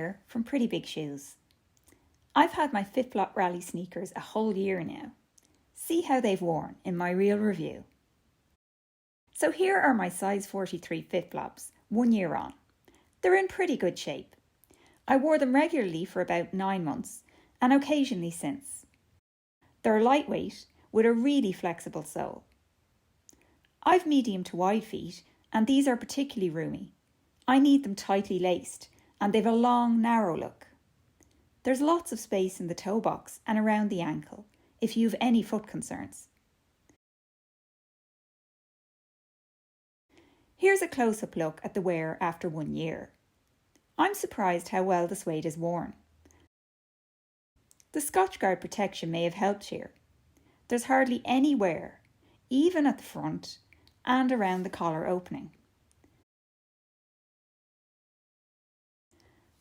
here from Pretty Big Shoes. I've had my Fitflop Rally sneakers a whole year now. See how they've worn in my real review. So here are my size 43 Fitflops, 1 year on. They're in pretty good shape. I wore them regularly for about 9 months and occasionally since. They're lightweight with a really flexible sole. I've medium to wide feet and these are particularly roomy. I need them tightly laced and they've a long, narrow look. There's lots of space in the toe box and around the ankle if you've any foot concerns. Here's a close-up look at the wear after 1 year. I'm surprised how well the suede is worn. The Scotchgard protection may have helped here. There's hardly any wear, even at the front and around the collar opening.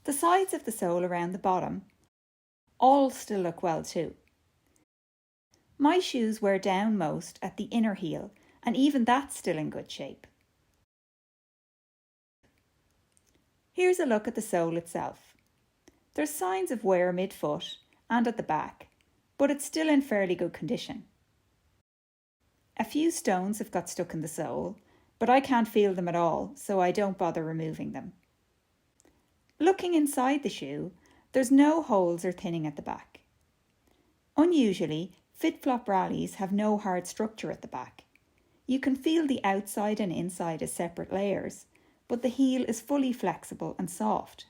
The sides of the sole around the bottom all still look well too. My shoes wear down most at the inner heel and even that's still in good shape. Here's a look at the sole itself. There's signs of wear mid-foot and at the back, but it's still in fairly good condition. A few stones have got stuck in the sole, but I can't feel them at all, so I don't bother removing them. Looking inside the shoe, there's no holes or thinning at the back. Unusually, Fitflop Rallys have no hard structure at the back. You can feel the outside and inside as separate layers, but the heel is fully flexible and soft.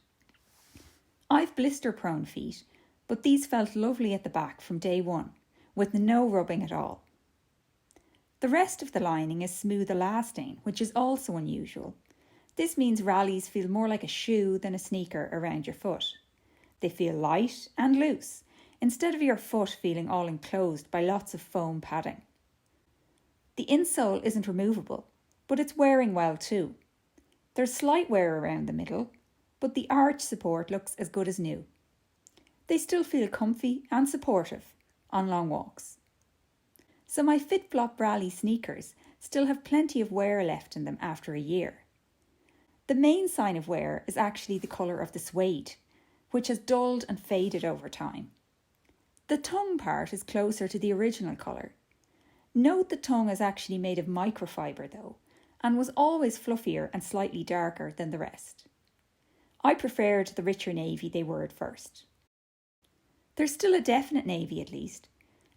I've blister-prone feet, but these felt lovely at the back from day one, with no rubbing at all. The rest of the lining is smooth elasting, which is also unusual. This means rallies feel more like a shoe than a sneaker around your foot. They feel light and loose, instead of your foot feeling all enclosed by lots of foam padding. The insole isn't removable, but it's wearing well too. There's slight wear around the middle, but the arch support looks as good as new. They still feel comfy and supportive on long walks. So my Fitflop Rally sneakers still have plenty of wear left in them after a year. The main sign of wear is actually the colour of the suede, which has dulled and faded over time. The tongue part is closer to the original colour. Note the tongue is actually made of microfibre though, and was always fluffier and slightly darker than the rest. I preferred the richer navy they were at first. There's still a definite navy at least,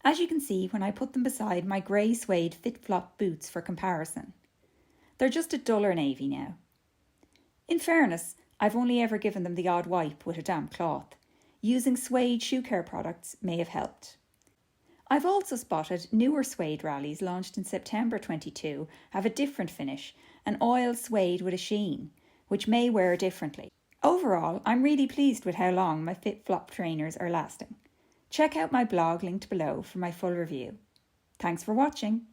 as you can see when I put them beside my grey suede Fitflop boots for comparison. They're just a duller navy now. In fairness, I've only ever given them the odd wipe with a damp cloth. Using suede shoe care products may have helped. I've also spotted newer suede rallies launched in September 22 have a different finish, an oil suede with a sheen, which may wear differently. Overall, I'm really pleased with how long my Fitflop trainers are lasting. Check out my blog linked below for my full review. Thanks for watching.